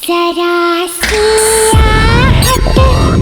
जरा सी आहट होती है।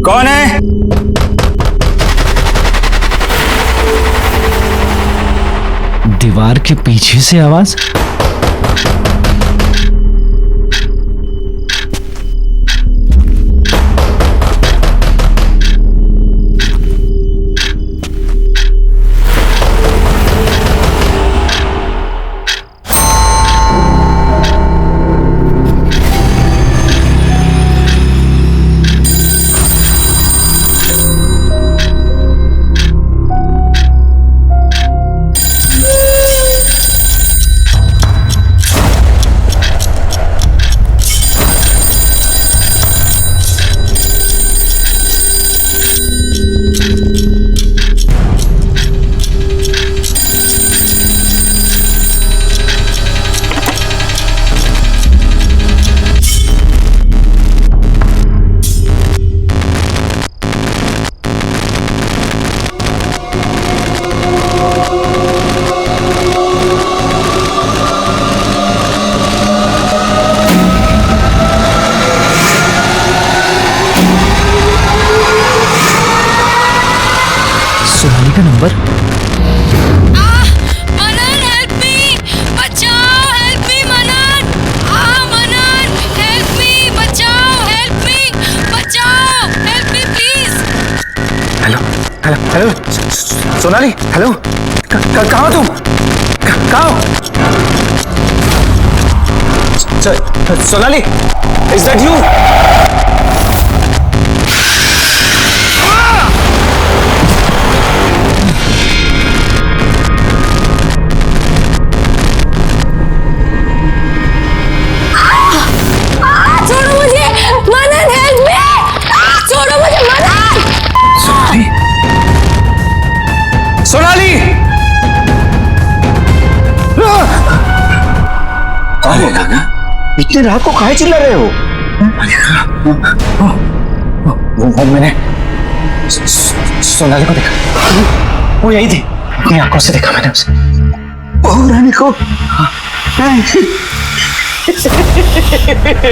कौन है? दीवार के पीछे से आवाज। सोनाली का नंबर। मनन हेल्प मी, बचाओ, हेल्प मी मनन। मनन हेल्प मी, बचाओ, हेल्प मी, बचाओ, help me please. Hello hello hello Sonali, hello कहाँ हो तुम? कहाँ हो? Sonali, is that you? छोड़ो मुझे, मनन हेल्प मी, छोड़ो मुझे मनन। सोनाली, सोनाली! कौन है नाना? इतनी रात को काहे चिल्ला रहे हो? वो मैंने सोनाली को देखा, वो यही थी, अपनी आंखों से देखा मैंने उसे। बहू रानी को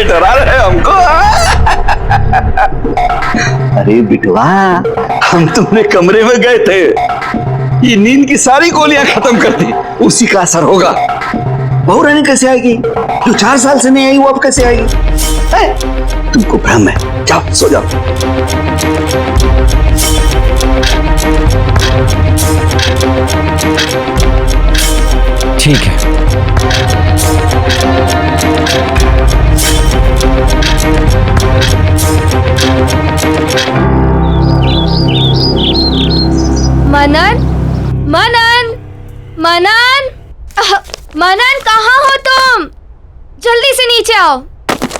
डरा रहे हमको। अरे बिटवा, हम तुम्हारे कमरे में गए थे, ये नींद की सारी गोलियां खत्म कर दी, उसी का असर होगा। बहू रानी कैसे आएगी? जो 4 साल से नहीं आई वो अब कैसे आएगी? तुमको भ्रम है, जाओ सो जाओ। ठीक है। मनन, मनन, मनन, मनन कहाँ हो तुम? जल्दी से नीचे आओ।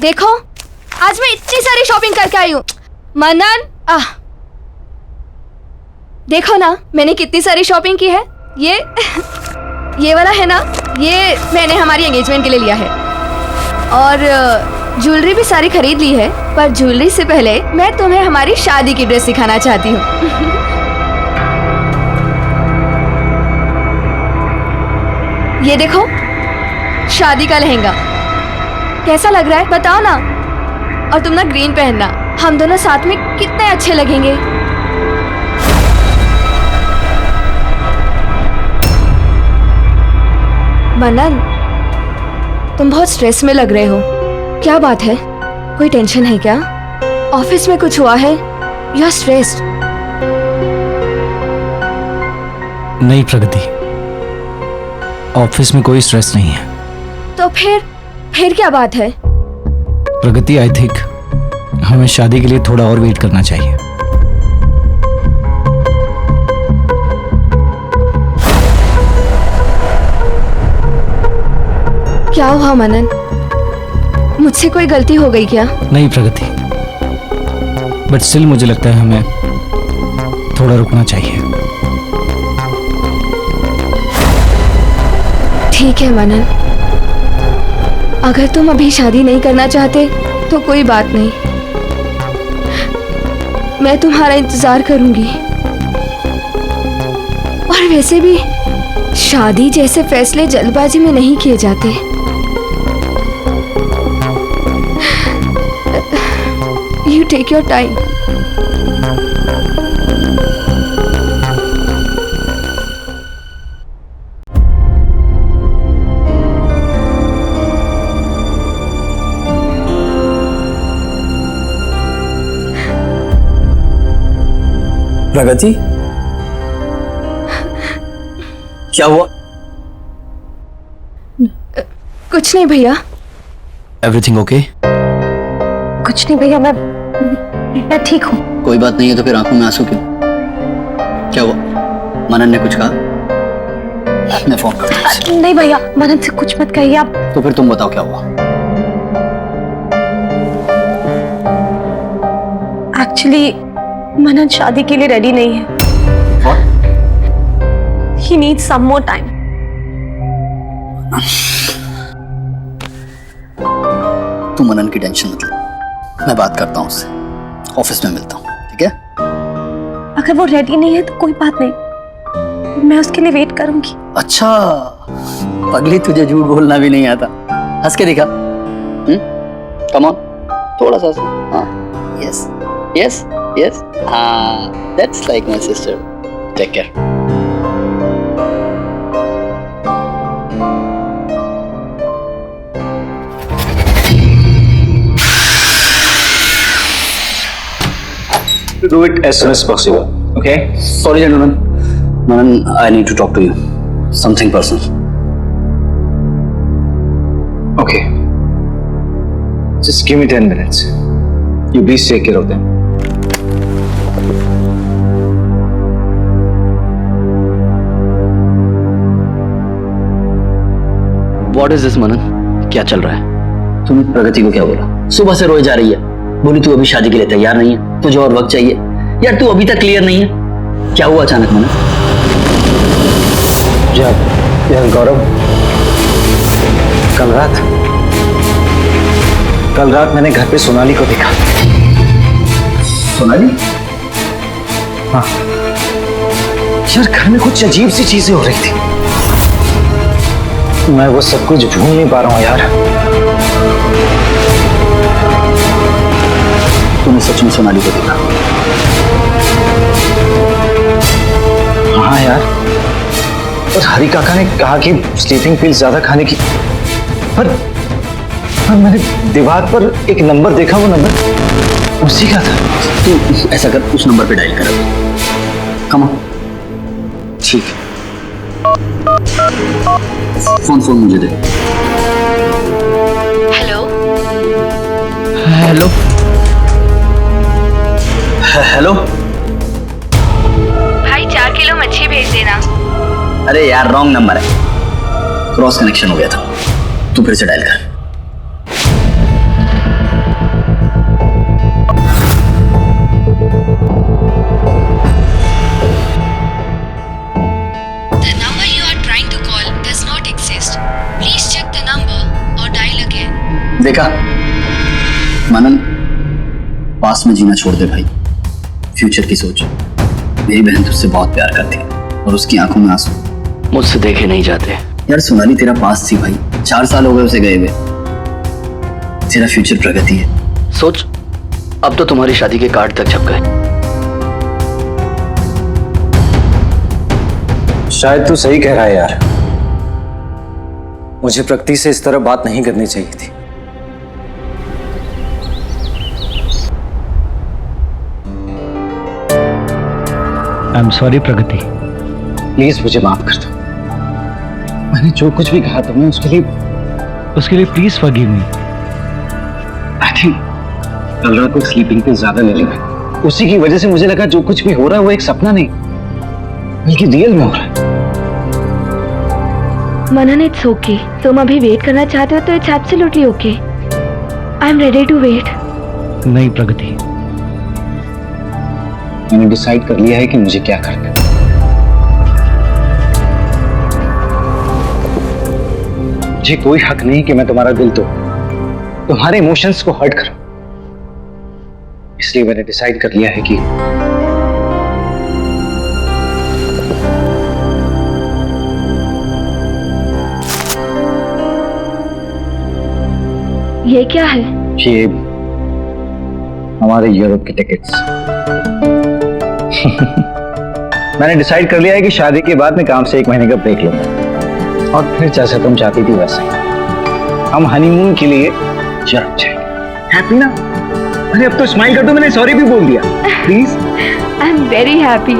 देखो, आज मैं इतनी सारी शॉपिंग करके आई हूँ। मनन, देखो ना, मैंने कितनी सारी शॉपिंग की है। ये वाला है ना, ये मैंने हमारी एंगेजमेंट के लिए लिया है। और ज्वेलरी भी सारी खरीद ली है, पर ज्वेलरी से पहले मैं तुम्हें हमारी शादी की ड्रेस सिखाना चाहती हूँ। ये देखो, शादी का लहंगा कैसा लग रहा है बताओ ना। और तुम ना ग्रीन पहनना, हम दोनों साथ में कितने अच्छे लगेंगे। मनन, तुम बहुत स्ट्रेस में लग रहे हो, क्या बात है? कोई टेंशन है क्या? ऑफिस में कुछ हुआ है? You are stressed? नहीं प्रगति, ऑफिस में कोई स्ट्रेस नहीं है। तो फिर क्या बात है? प्रगति, आई थिंक हमें शादी के लिए थोड़ा और वेट करना चाहिए। क्या हुआ मनन? मुझसे कोई गलती हो गई क्या? नहीं प्रगति, बट स्टिल मुझे लगता है हमें थोड़ा रुकना चाहिए। ठीक है मनन, अगर तुम अभी शादी नहीं करना चाहते तो कोई बात नहीं, मैं तुम्हारा इंतजार करूंगी। और वैसे भी शादी जैसे फैसले जल्दबाजी में नहीं किए जाते। You take your time. प्रगति, क्या हुआ? कुछ नहीं भैया। Everything okay? कुछ नहीं भैया, मैं ठीक हूँ। कोई बात नहीं है तो फिर आंखों में आंसू क्यों? क्या हुआ? मनन ने कुछ कहा? मैं फोन करता हूँ। नहीं भैया, मनन से कुछ मत कहिए आप। तो फिर तुम बताओ क्या हुआ? एक्चुअली मनन शादी के लिए रेडी नहीं है। What? He needs some more time. तू मनन की टेंशन मत ले, मैं बात करता हूँ उससे, ऑफिस में मिलता हूँ, ठीक है? अगर वो रेडी नहीं है तो कोई बात नहीं, मैं उसके लिए वेट करूंगी। अच्छा, पगली तुझे झूठ बोलना भी नहीं आता। हंस के दिखा। कम ऑन, थोड़ा सा। हाँ, यस यस यस, हाँ, that's like my sister. Take care. To do it as soon as possible, okay? Sorry, gentlemen. Manan, I need to talk to you. Something personal. Okay. Just give me 10 minutes. You please take care of them. What is this, Manan? क्या चल रहा है? तूने प्रगति को क्या बोला? सुबह से रोए जा रही है, बोली तू अभी शादी के लिए तैयार नहीं है, तुझे और वक्त चाहिए। यार तू अभी तक क्लियर नहीं है, क्या हुआ अचानक? मनन यार गौरव, कल रात मैंने घर पे सोनाली को देखा। सोनाली? हाँ यार, घर में कुछ अजीब सी चीजें हो रही थी, मैं वो सब कुछ भूल नहीं पा रहा हूँ यार। तूने सच में सोनाली को देखा? हाँ यार, और हरी काका ने कहा कि स्लीपिंग पिल्स ज्यादा खाने की, पर मैंने दीवार पर एक नंबर देखा, वो नंबर उसी का था। तू ऐसा कर, उस नंबर पे डायल कर। Come on. ठीक। फोन मुझे दे। हेलो हेलो हेलो भाई, 4 किलो मच्छी भेज देना। अरे यार, रॉन्ग नंबर है, क्रॉस कनेक्शन हो गया था। तू फिर से डायल कर। The number you are trying to call does not exist. Please check the number or dial again. देखा मनन, पास में जीना छोड़ दे भाई, फ्यूचर की सोच। मेरी बहन तुझसे बहुत प्यार करती है और उसकी आंखों में आंसू मुझसे देखे नहीं जाते। यार सोनाली तेरा पास थी भाई, 4 साल हो गए उसे गए हुए। तेरा फ्यूचर प्रगति है। सोच, अब तो तुम्हारी शादी के कार्ड तक छप गए। शायद तू सही कह रहा है यार, मुझे प्रगति से इस तरह बात नहीं करनी चाहिए थी। I am sorry Pragati. Please मुझे माफ कर दो, मैंने जो कुछ भी कहा तुम्हें उसके लिए उसके लिए please forgive me. I think कल रात को स्लीपिंग पे ज्यादा ले लिया, उसी की वजह से मुझे लगा जो कुछ भी हो रहा है वो एक सपना नहीं बल्कि रियल में हो रहा है। Manan, it's okay. तुम अभी वेट करना चाहते हो तो it's absolutely okay. I am ready to wait. नहीं प्रगति, मैंने डिसाइड कर लिया है कि मुझे क्या करना है। मुझे कोई हक नहीं कि मैं तुम्हारा दिल तोड़ूं, तुम्हारे इमोशंस को हर्ट करूं। इसलिए मैंने डिसाइड कर लिया है कि ये क्या है? ये हमारे यूरोप के टिकट्स। मैंने डिसाइड कर लिया है कि शादी के बाद मैं काम से 1 महीने का ब्रेक लूंगा और फिर जैसे तुम चाहती थी वैसे हम हनीमून के लिए यूरोप जाएंगे। हैप्पी ना? अरे अब तो स्माइल कर दो, मैंने सॉरी भी बोल दिया। Please. I am very happy.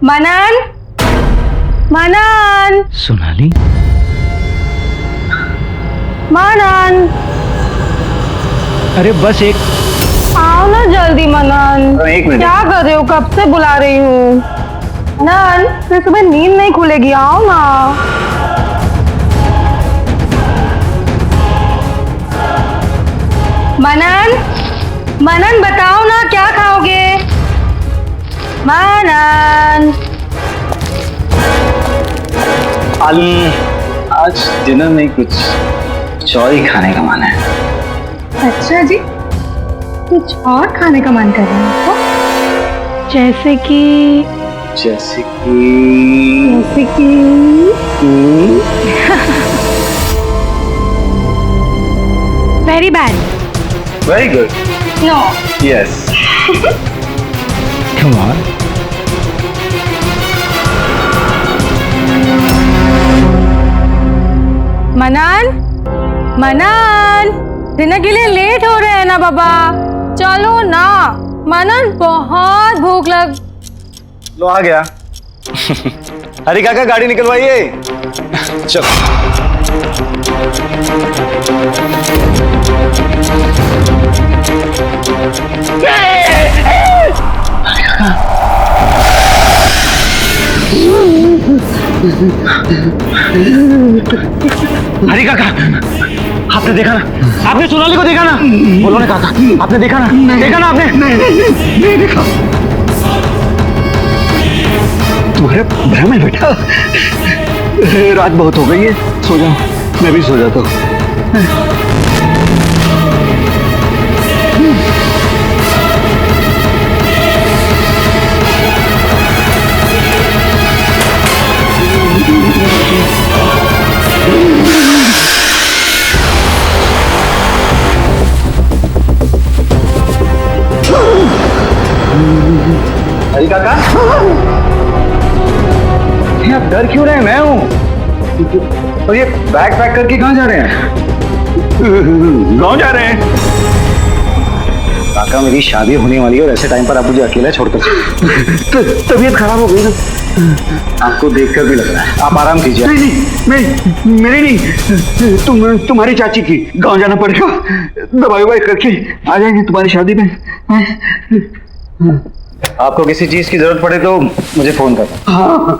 Manan, Manan, Sonali, Manan, अरे बस एक आओ ना जल्दी मनन। 1 मिनट। क्या कर रहे हो? कब से बुला रही हूँ। मनन, फिर सुबह नींद नहीं खुलेगी, आओ ना। मनन, मनन बताओ ना क्या खाओगे? मनन, आज डिनर में कुछ और ही खाने का मन है। अच्छा जी, कुछ और खाने का मन कर रहा है आपको? जैसे कि very bad. Very good. No. Yes. Come on. Manan, Manan, dinner के लिए लेट हो रहे हैं ना बाबा, चलो ना। मनन, बहुत भूख लग। लो आ गया। हरी काका गाड़ी निकलवाइए। चलो। हरी काका, आपने देखा ना? आपने सोनाली को देखा ना? बोलो ना काका, आपने देखा ना? देखा ना आपने? नहीं देखा। तुम्हारे भ्रम है बेटा। रात बहुत हो गई है, सो जाओ। मैं भी सो जाता हूँ। हरी काका, आप डर क्यों रहे हैं? मैं हूँ। और ये बैग पैक करके कहाँ जा रहे हैं? गाँव जा रहे हैं। काका, मेरी शादी होने वाली है और ऐसे टाइम पर आप मुझे अकेला छोड़कर तबीयत खराब हो गई ना। आपको देखकर भी लग रहा है। आप आराम कीजिए। नहीं, मेरी नहीं, तुम्हारी चाची की। गाँव जाना पड़ेगा, दवाई ववाई करके आ जाएंगे तुम्हारी शादी में। आपको किसी चीज की जरूरत पड़े तो मुझे फोन करना। हाँ।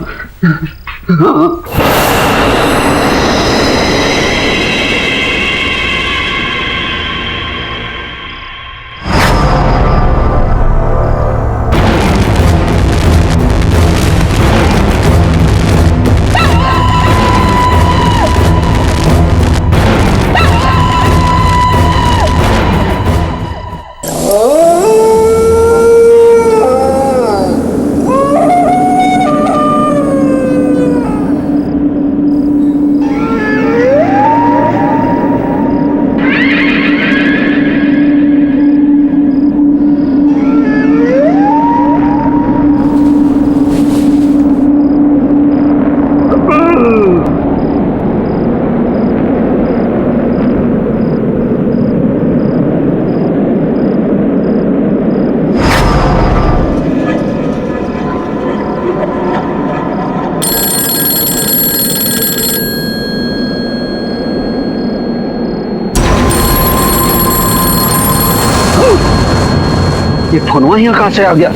ये फोन यहाँ कहाँ से आ गया?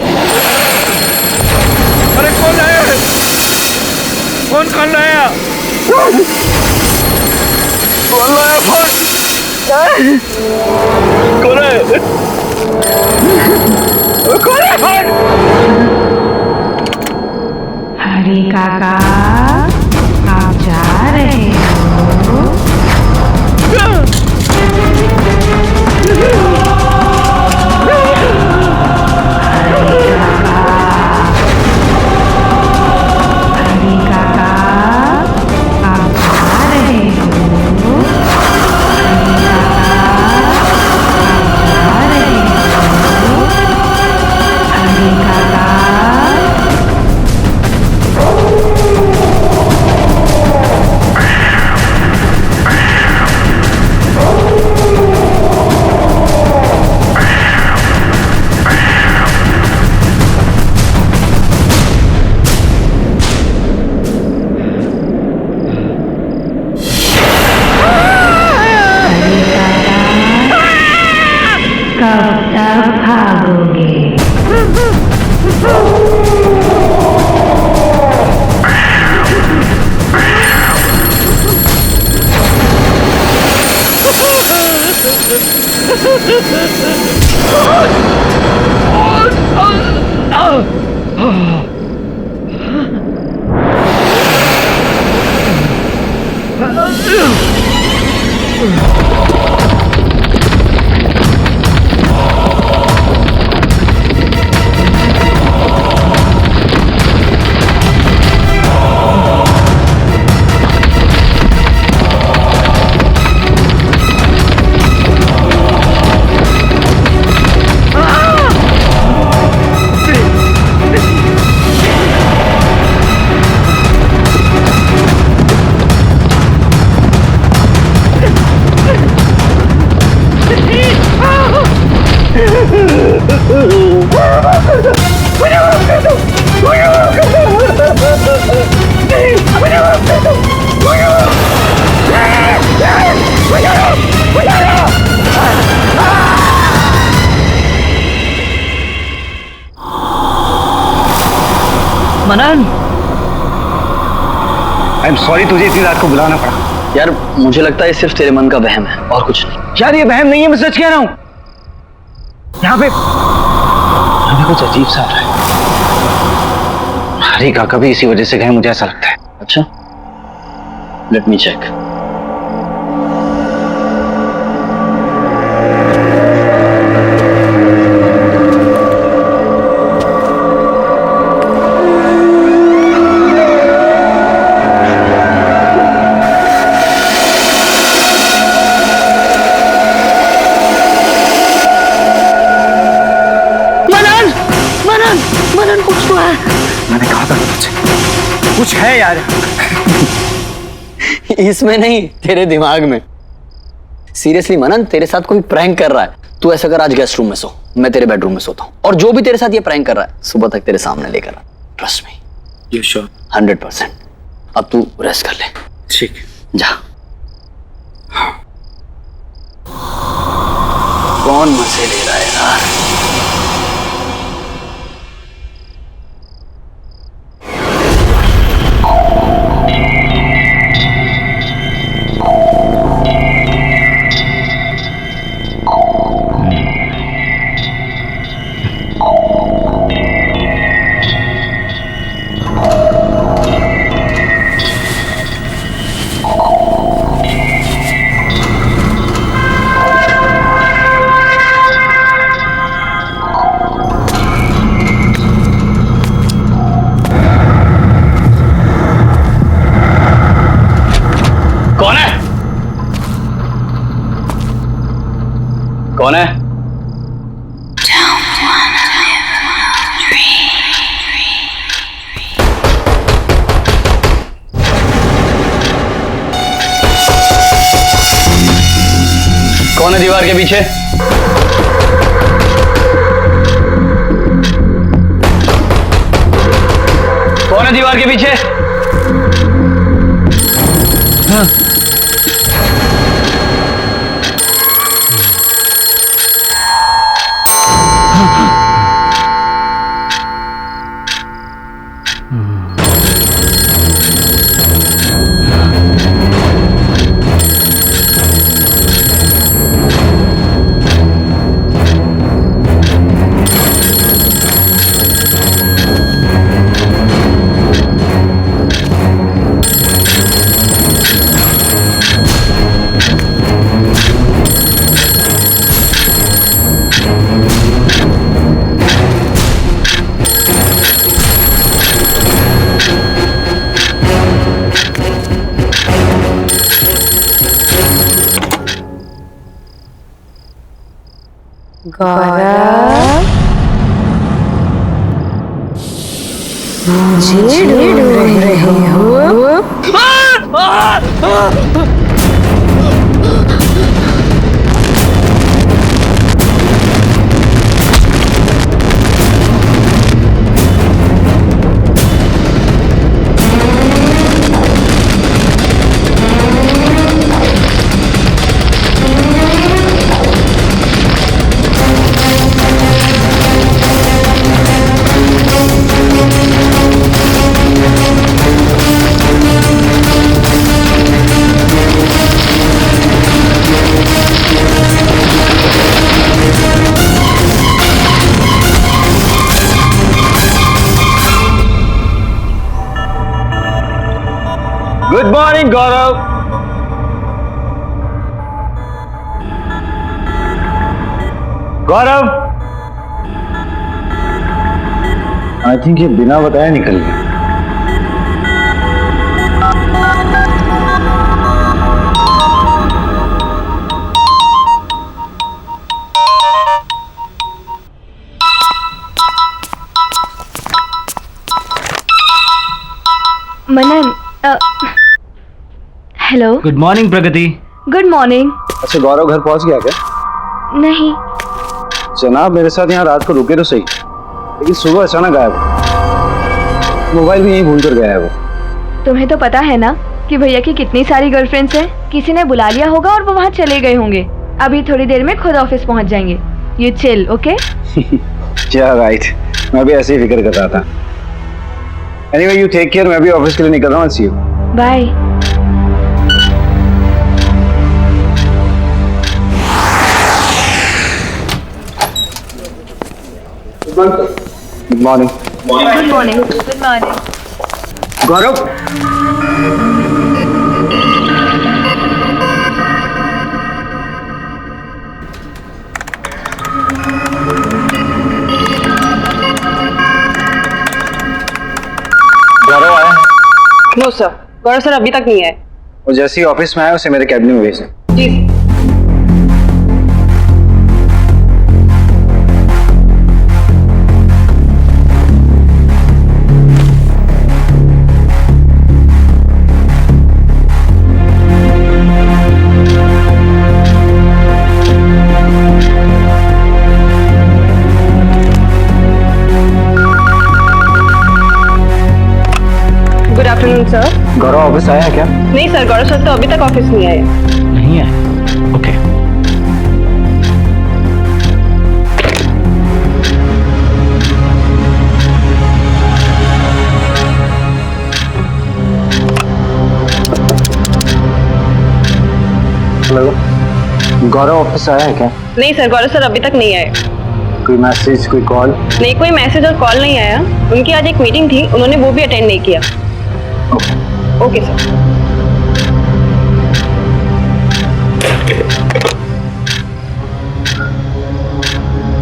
अरे कौन लाया? कौन लाया? कौन लाया फोन? कौन है? कौन है फोन? हरी काका, आप जा रहे हो? कब तक भागोगे? मनन, आई एम सॉरी तुझे इतनी रात को बुलाना पड़ा। यार मुझे लगता है ये सिर्फ तेरे मन का वहम है और कुछ नहीं। यार ये वहम नहीं है, मैं सच कह रहा हूँ। यहाँ पे कुछ अजीब सा हो रहा है। हरी काका भी इसी वजह से गए, मुझे ऐसा लगता है। अच्छा, लेट मी चेक। मनन कुछ तो है। मैंने कहा था कुछ है यार। इसमें नहीं, तेरे दिमाग में। सीरियसली मनन, तेरे साथ कोई प्रैंक कर रहा है। तू ऐसा कर, आज गेस्ट रूम में सो, मैं तेरे बेडरूम में सोता हूँ, और जो भी तेरे साथ ये प्रैंक कर रहा है सुबह तक तेरे सामने लेकर आ। Trust me. You sure? 100%। अब तू रेस्ट कर ले। ठीक, जा। कौन मजे ले रहा है यार? कौन है? कौन है दीवार के पीछे? कौन है दीवार के पीछे? हाँ। गौरव, मुझे ढूंढ रहे हो? Good morning Gaurav. Gaurav, I think ये बिना बताए निकल गया। Manan, hello. Good morning Pragati. Good morning. अच्छा गौरव घर पहुंच गया क्या? नहीं। जनाब मेरे साथ यहाँ रात को रुके तो सही, लेकिन सुबह अचानक गायब हो। मोबाइल भी यहीं भूल कर गया है वो। तुम्हें तो पता है ना कि भैया की कितनी सारी गर्लफ्रेंड्स हैं। किसी ने बुला लिया होगा और वो वहाँ चले गए होंगे। अभी थोड़ी देर में खुद ऑफिस पहुँच जाएंगे। You chill, okay? क्या राइट, मैं भी ऐसे ही फिक्र कर रहा था। एनीवे यू टेक केयर, मैं भी ऑफिस के लिए निकल रहा हूँ। See you. Bye. Good morning. Good morning. Good morning. Gaurav, Gaurav आया? नो सर, गौरव सर अभी तक नहीं आए। और जैसे ही ऑफिस में आया उसे मेरे कैबिन में भेजना। जी। Good afternoon sir. Gaurav office आया है क्या? नहीं सर, गौरव सर तो अभी तक ऑफिस नहीं आए। नहीं है? ओके। हेलो, गौरव ऑफिस आया है क्या? नहीं सर, गौरव सर अभी तक नहीं आए। कोई मैसेज, कोई कॉल? नहीं, कोई मैसेज और कॉल नहीं आया। उनकी आज एक मीटिंग थी, उन्होंने वो भी अटेंड नहीं किया। Okay sir.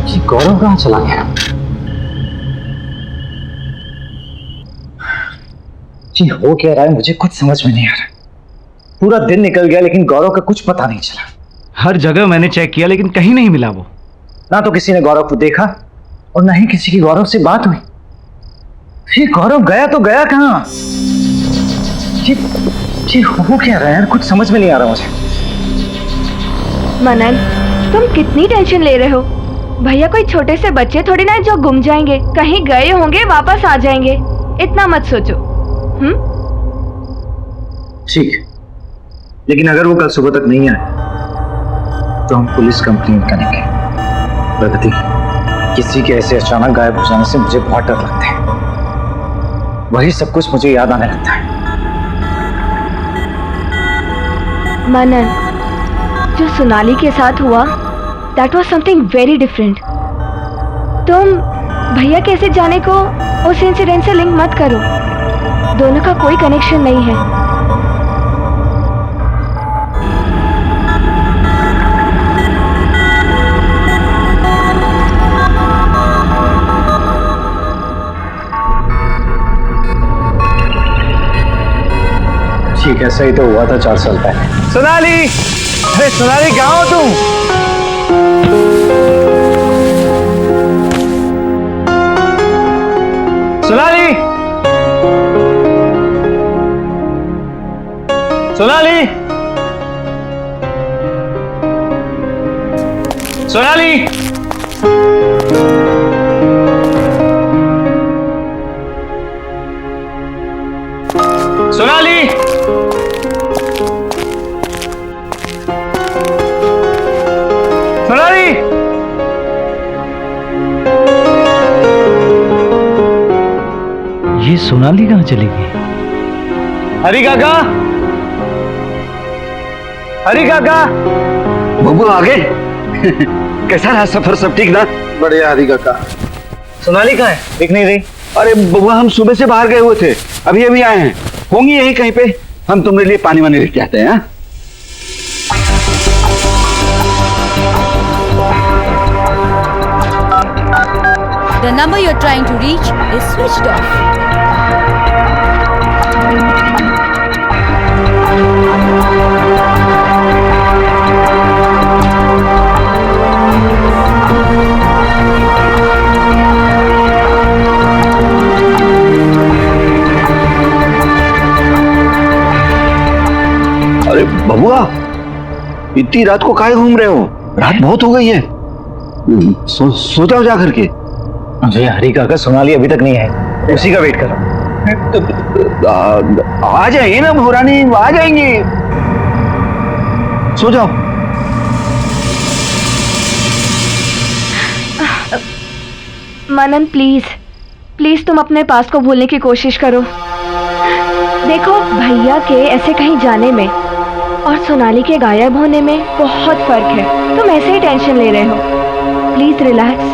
ये गौरव कहाँ चला गया? जी हो क्या रहा है मुझे कुछ समझ में नहीं आ रहा। पूरा दिन निकल गया लेकिन गौरव का कुछ पता नहीं चला। हर जगह मैंने चेक किया लेकिन कहीं नहीं मिला वो। ना तो किसी ने गौरव को देखा और ना ही किसी की गौरव से बात हुई। ये गौरव गया तो गया कहाँ? ये हो क्या रहा है यार, कुछ समझ में नहीं आ रहा मुझे। मनन, तुम कितनी टेंशन ले रहे हो? भैया कोई छोटे से बच्चे थोड़ी ना जो गुम जाएंगे। कहीं गए होंगे, वापस आ जाएंगे। इतना मत सोचो। ठीक, लेकिन अगर वो कल सुबह तक नहीं आए तो हम पुलिस कंप्लेंट करेंगे। प्रगति, किसी के ऐसे अचानक गायब हो जाने से मुझे बहुत डर लगता है। वही सब कुछ मुझे याद आने लगता है। मनन, जो सोनाली के साथ हुआ, that was something very different. तुम भैया कैसे जाने को उस इंसिडेंट से लिंक मत करो। दोनों का कोई कनेक्शन नहीं है। ठीक है, सही तो हुआ था 4 साल पहले। सोनाली, अरे सोनाली कहाँ हो तुम? सोनाली, सोनाली, सोनाली, सोनाली, सोनाली, ये सोनाली कहाँ चली गई? हरी काका, हरी काका, बबू आ गए। कैसा रहा सफर, सब ठीक ना? बढ़िया हरी काका। सोनाली कहाँ है? दिख नहीं रही। अरे बबुआ, हम सुबह से बाहर गए हुए थे, अभी अभी आए हैं। होंगी यही कहीं पे। हम तुम्हारे लिए पानी वानी लेके आते हैं। हाँ? The number you're trying to reach is switched off. अरे बबुआ, इतनी रात को काहे घूम रहे हो? रात बहुत हो गई है। सो जाओ जा करके। मुझे हरी काका सोनाली अभी तक नहीं है, उसी का वेट कर रहा हूँ। आ जाएंगे ना भोरानी, आ जाएंगे। सो जाओ। मनन प्लीज प्लीज तुम अपने पास को भूलने की कोशिश करो। देखो भैया के ऐसे कहीं जाने में और सोनाली के गायब होने में बहुत फर्क है। तुम ऐसे ही टेंशन ले रहे हो। Please relax.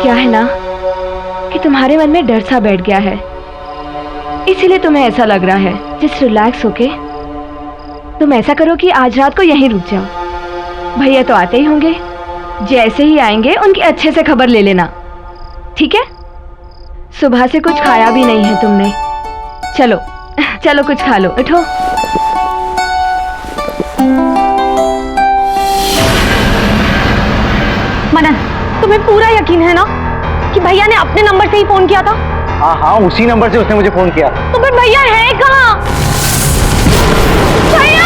क्या है ना कि तुम्हारे मन में डर सा बैठ गया है, इसीलिए तुम्हें ऐसा लग रहा है। जस्ट रिलैक्स होके तुम ऐसा करो कि आज रात को यहीं रुक जाओ। भैया तो आते ही होंगे, जैसे ही आएंगे उनकी अच्छे से खबर ले लेना, ठीक है? सुबह से कुछ खाया भी नहीं है तुमने। चलो चलो कुछ खा लो, उठो। मनन, तुम्हें पूरा यकीन है ना कि भैया ने अपने नंबर से ही फोन किया था? हाँ हाँ, उसी नंबर से उसने मुझे फोन किया। तो फिर भैया है कहाँ? भैया!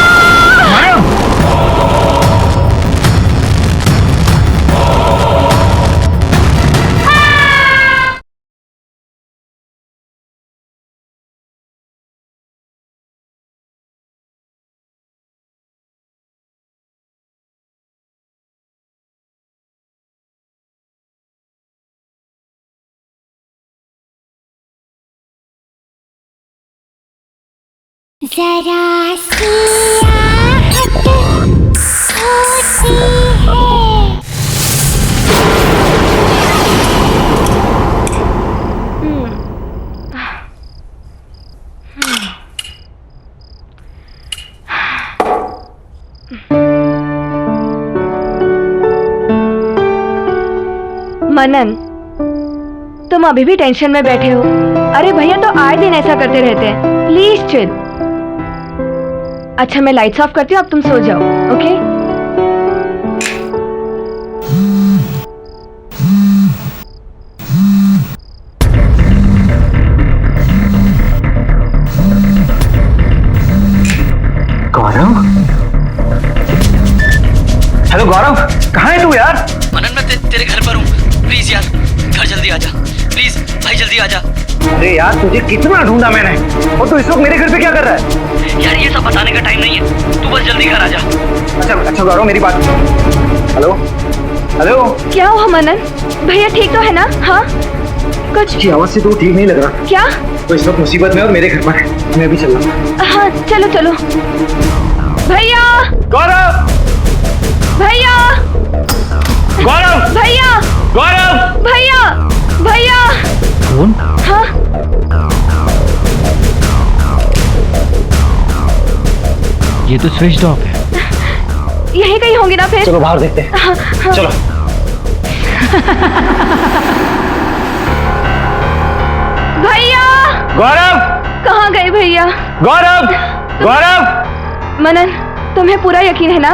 जरा सी आहट होती है। मनन, तुम अभी भी टेंशन में बैठे हो। अरे भैया तो आए दिन ऐसा करते रहते हैं। Please chill. अच्छा मैं लाइट्स ऑफ करती हूँ, अब तुम सो जाओ, ओके? गौरव, हेलो गौरव, कहाँ है तू यार? मनन मैं तेरे घर पर हूँ। प्लीज यार घर जल्दी आजा, प्लीज भाई जल्दी आजा। अरे यार तुझे कितना ढूंढा मैंने, और तू इस वक्त मेरे घर पे क्या कर रहा है? यार ये सब बताने का टाइम नहीं है, तू बस जल्दी घर आजा। अच्छा गौरव मेरी बात। हेलो हेलो, क्या हुआ मनन? भैया ठीक तो है ना? हाँ कुछ की आवाज से तो ठीक नहीं लग रहा। क्या? तो इस वक्त मुसीबत में और मेरे घर पर है, मैं अभी चल रहा हूँ। हाँ चलो चलो। भैया! गौरव! भैया! गौरव! भैया! गौरव! भैया! भैया! कौन? हाँ ये तो स्विच ऑफ है। यही कहीं होंगे ना फिर। चलो बाहर देखते हैं। हाँ, हाँ। चलो। भैया! गौरव! कहाँ गए भैया? गौरव! गौरव! मनन, तुम्हें पूरा यकीन है ना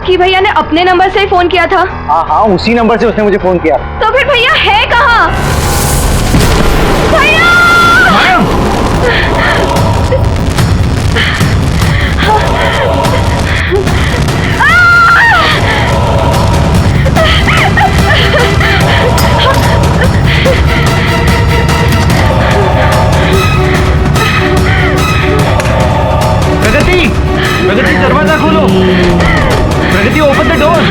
कि भैया ने अपने नंबर से ही फोन किया था। हाँ हाँ, उसी नंबर से उसने मुझे फोन किया। तो फिर भैया है कहाँ? भैया! प्रगति, प्रगति दरवाजा खोलो। प्रगति, ओपन द डोर।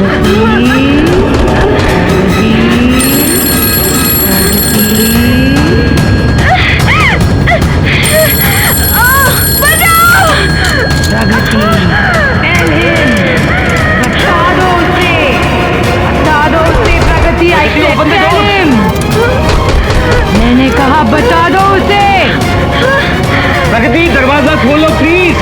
मैंने कहा बता दो उसे। प्रगति, दरवाजा खोलो प्लीज।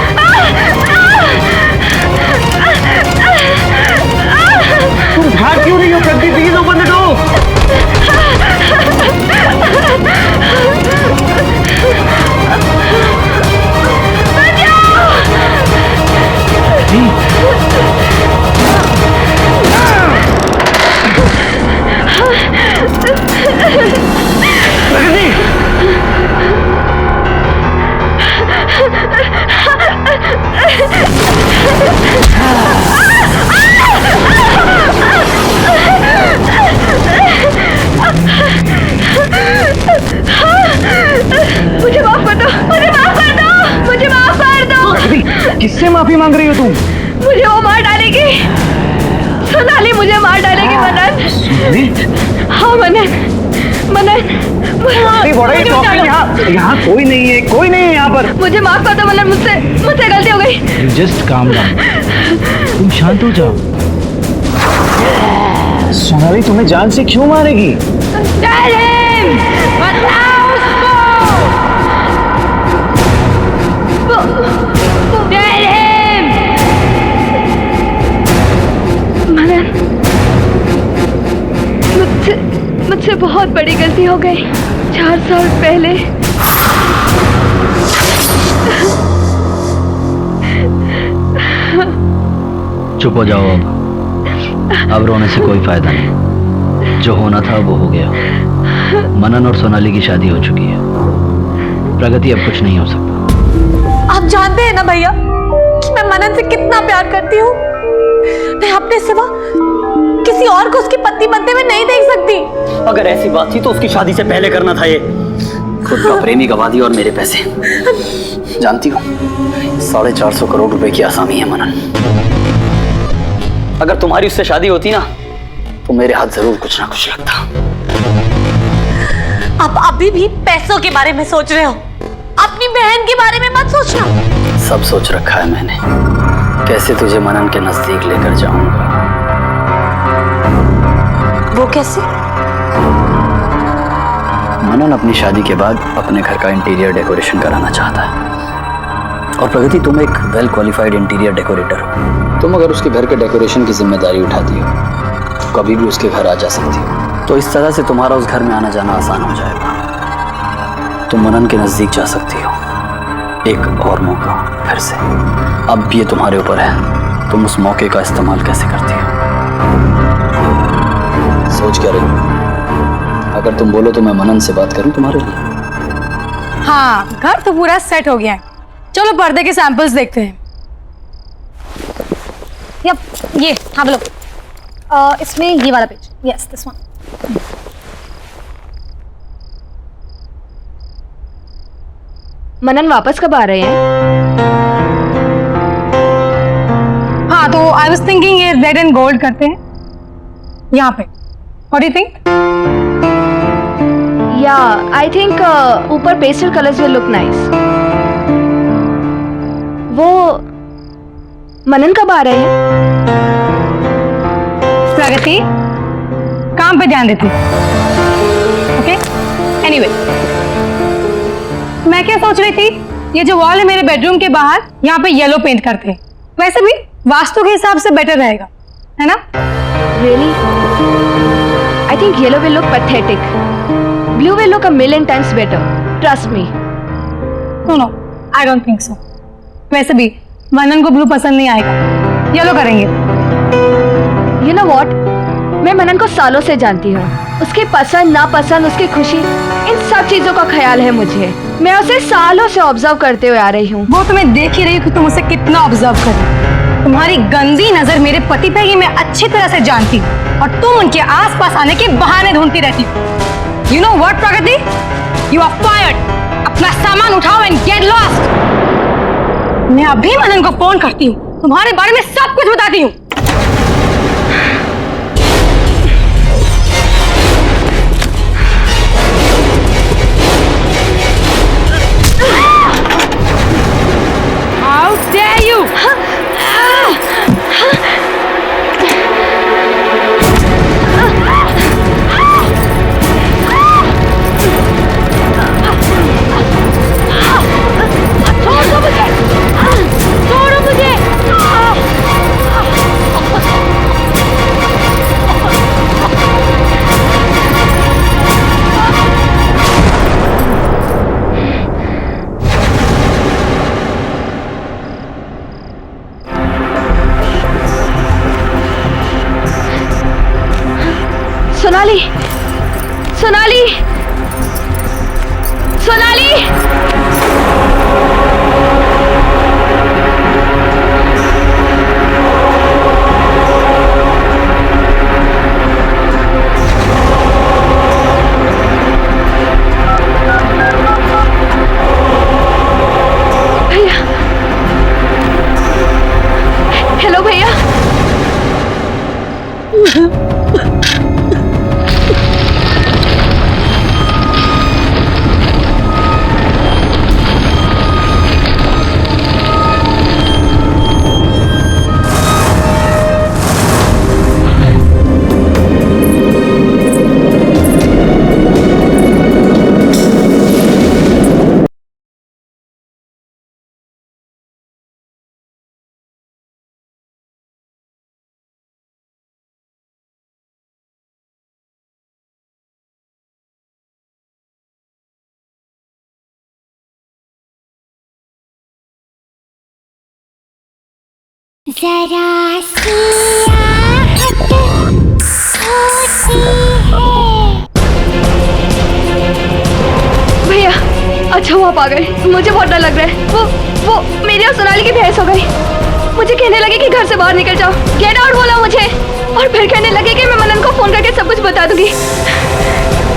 तुम भाग क्यों रही हो Pragati? Please open the door. मुझे माफ कर दो, मुझे माफ कर दो, मुझे माफ कर दो। किससे माफी मांग रही हो तुम? मुझे वो मार डालेगी, सोनाली मुझे मार डालेगी। मनन, हाँ मनन, मनन यहाँ कोई नहीं है, कोई नहीं है यहाँ पर। मुझे माफ कर दो मनन, मुझसे गलती हो गई। जस्ट काम डाउन, तुम शांत हो जाओ। सोनाली तुम्हें जान से क्यों मारेगी? मनन, मुझसे बहुत बड़ी गलती हो गई 4 साल पहले। चुप हो जाओ अब रोने से कोई फायदा नहीं। जो होना था वो हो गया। मनन और सोनाली की शादी हो चुकी है। प्रगति, अब कुछ नहीं हो सकता। आप जानते हैं ना भैया कि मैं मनन से कितना प्यार करती हूँ। मैं अपने सिवा किसी और को उसकी पत्नी बनते हुए नहीं देख सकती। अगर ऐसी बात थी तो उसकी शादी से पहले करना था। ये खुद का प्रेमी गवा दिया और मेरे पैसे। जानती हो 450 करोड़ रुपए की आसामी है मनन। अगर तुम्हारी उससे शादी होती ना तो मेरे हाथ जरूर कुछ ना कुछ लगता। आप अभी भी पैसों के बारे में सोच रहे हो, अपनी बहन के बारे में मत सोचना। सब सोच रखा है मैंने, कैसे तुझे मनन के नजदीक लेकर जाऊंगा। वो कैसे? मनन अपनी शादी के बाद अपने घर का इंटीरियर डेकोरेशन कराना चाहता है। और प्रगति, तुम एक वेल क्वालिफाइड इंटीरियर डेकोरेटर हो। तुम अगर उसके घर के डेकोरेशन की जिम्मेदारी उठाती हो तो कभी भी उसके घर आ जा सकती हो। तो इस तरह से तुम्हारा उस घर में आना जाना आसान हो जाएगा। तुम मनन के नजदीक जा सकती हो। एक और मौका फिर से। अब ये तुम्हारे ऊपर है, तुम उस मौके का इस्तेमाल कैसे करती हो। सोच क्या रही हो? अगर तुम बोलो तो मैं मनन से बात करूं तुम्हारे लिए। हाँ, घर तो पूरा सेट हो गया है। चलो पर्दे के सैंपल्स देखते हैं। ये हाँ बोलो। इसमें ये वाला पेज, यस दिस वन। मनन वापस कब आ रहे हैं? हाँ, तो आई वाज थिंकिंग ये रेड एंड गोल्ड करते हैं यहाँ पे। What do you think? या आई थिंक ऊपर pastel colours will look nice. वो मनन कब आ रहे हैं? प्रगति, काम पे ध्यान देती। ओके, एनीवे, मैं क्या सोच रही थी, ये जो वॉल है मेरे बेडरूम के बाहर, यहाँ पे येलो पेंट करते हैं। वैसे भी वास्तु के हिसाब से बेटर रहेगा, है ना? Really? I think yellow will look pathetic. Blue will look a million times better. Trust me. No, I don't think so. वैसे भी मनन को ब्लू पसंद नहीं आएगा, येलो करेंगे। यू नो व्हाट, मैं मनन को सालों से जानती हूँ। उसकी पसंद नापसंद, उसकी खुशी, इन सब चीजों का ख्याल है मुझे। मैं उसे सालों से ऑब्जर्व करते हुए आ रही हूँ। वो तुम्हें देख ही रही हूँ कि तुम उसे कितना ऑब्जर्व कर रही हो। तुम्हारी गंदी नजर मेरे पति पे ही मैं अच्छी तरह से जानती हूँ और तुम उनके आसपास आने के बहाने ढूंढती रहती हो। You know what Pragati, you are fired. अपना सामान उठाओ एंड गेट लॉस्ट। मैं अभी मनन को फोन करती हूँ, तुम्हारे बारे में सब कुछ बताती हूँ। How dare you! छोड़ो मुझे! सोनाली, सोनाली, सोनाली! भैया, हेलो भैया। जरा सी आहट होती है। भैया, अच्छा वो आप आ गए। मुझे बहुत डर लग रहा है। वो मेरी और सोनाली की बहस हो गई। मुझे कहने लगे कि घर से बाहर निकल जाओ, गेट आउट बोला मुझे, और फिर कहने लगे कि मैं मनन को फोन करके सब कुछ बता दूंगी।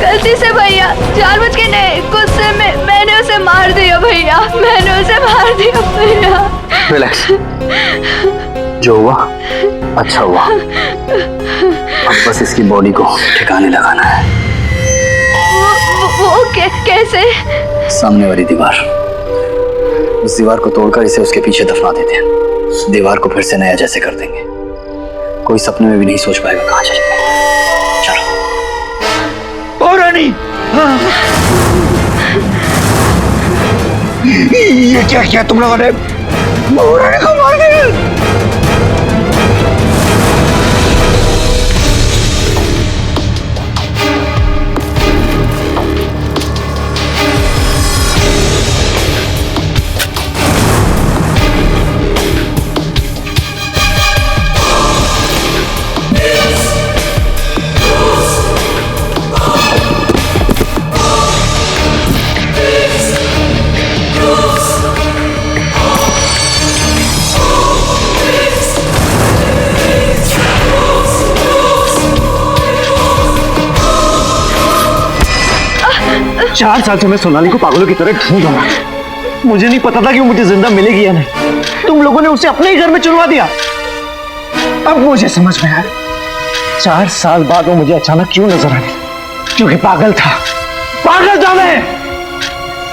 गलती से भैया, जानबूझ के नहीं, गुस्से में मैंने उसे मार दिया भैया, मैंने उसे मार दिया भैया। रिलैक्स, जो हुआ अच्छा हुआ। अब बस इसकी बॉडी को ठिकाने लगाना है। वो कैसे? सामने वाली दीवार, उस दीवार को तोड़कर इसे उसके पीछे दफना देते हैं। दीवार को फिर से नया जैसे कर देंगे। कोई सपने में भी नहीं सोच पाएगा कहाँ चले गए। चलो। ओ रानी, ये क्या किया तुम लोगों ने? रानी को मार दिया। चार साल से मैं सोनाली को पागलों की तरह ढूंढ रहा हूं। मुझे नहीं पता था कि वो मुझे जिंदा मिलेगी या नहीं। तुम लोगों ने उसे अपने ही घर में चुनवा दिया। अब मुझे समझ में आया 4 साल बाद वो मुझे अचानक क्यों नजर आई। क्योंकि पागल था, पागल था मैं।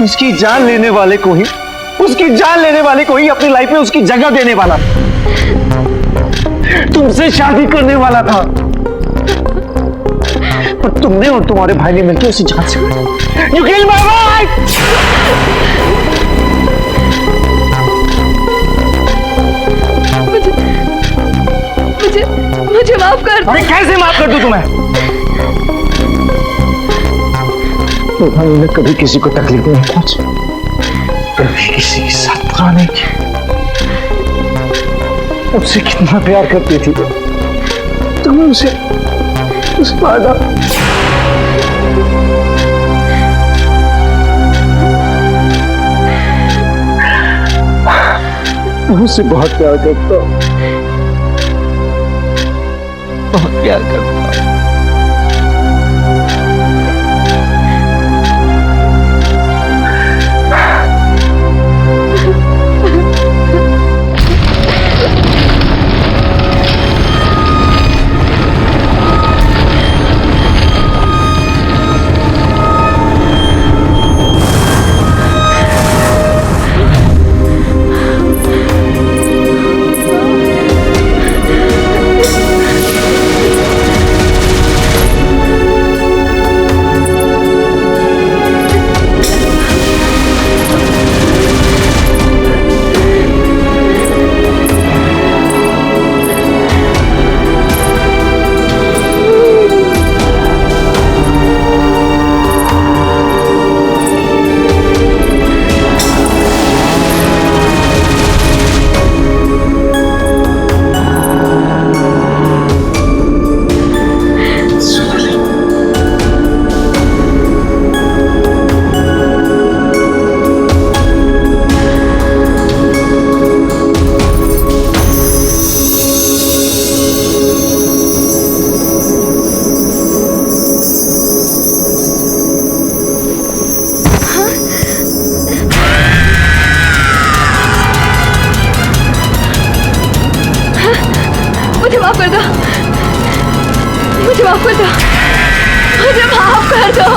उसकी जान लेने वाले को ही, उसकी जान लेने वाले को ही अपनी लाइफ में उसकी जगह देने वाला था। तुमसे शादी करने वाला था, पर तुमने और तुम्हारे भाई ने मिलकर उसे जान से मारा। You killed my wife! मुझे माफ कर दो। अरे कैसे माफ कर दूं तुम्हें? तुम्हारे कभी किसी को तकलीफ नहीं पहुंची, कभी किसी के साथ बुरा नहीं किया। उससे कितना प्यार करती थी, तुम्हें उसे मारा। मैं उससे बहुत प्यार करता हूँ, बहुत प्यार करता हूँ। मुझे माफ कर दो, मुझे माफ कर दो, मुझे माफ कर दो।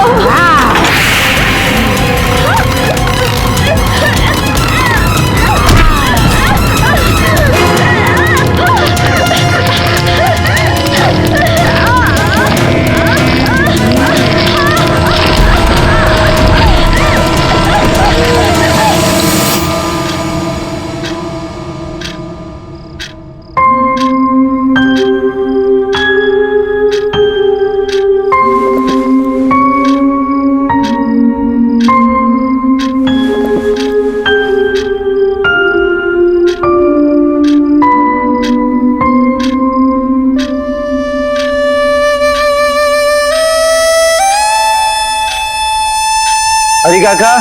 हरी काका,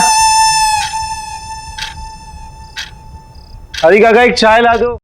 हरी काका, एक चाय ला दो।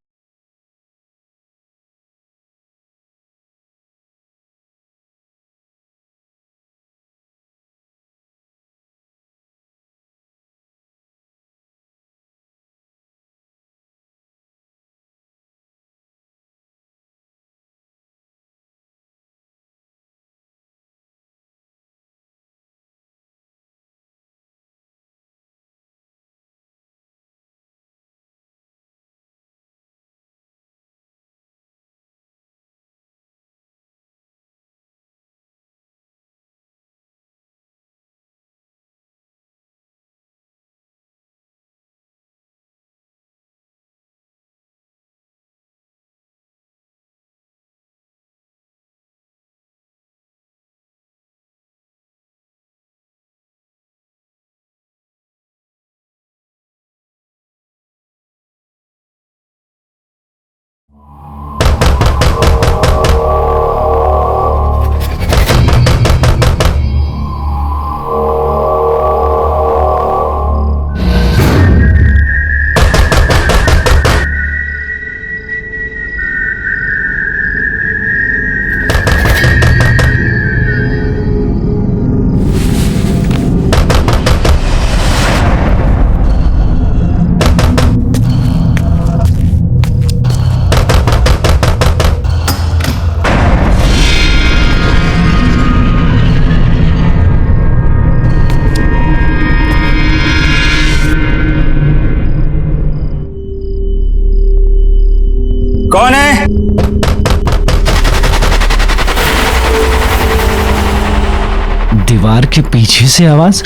कौन है? दीवार के पीछे से आवाज।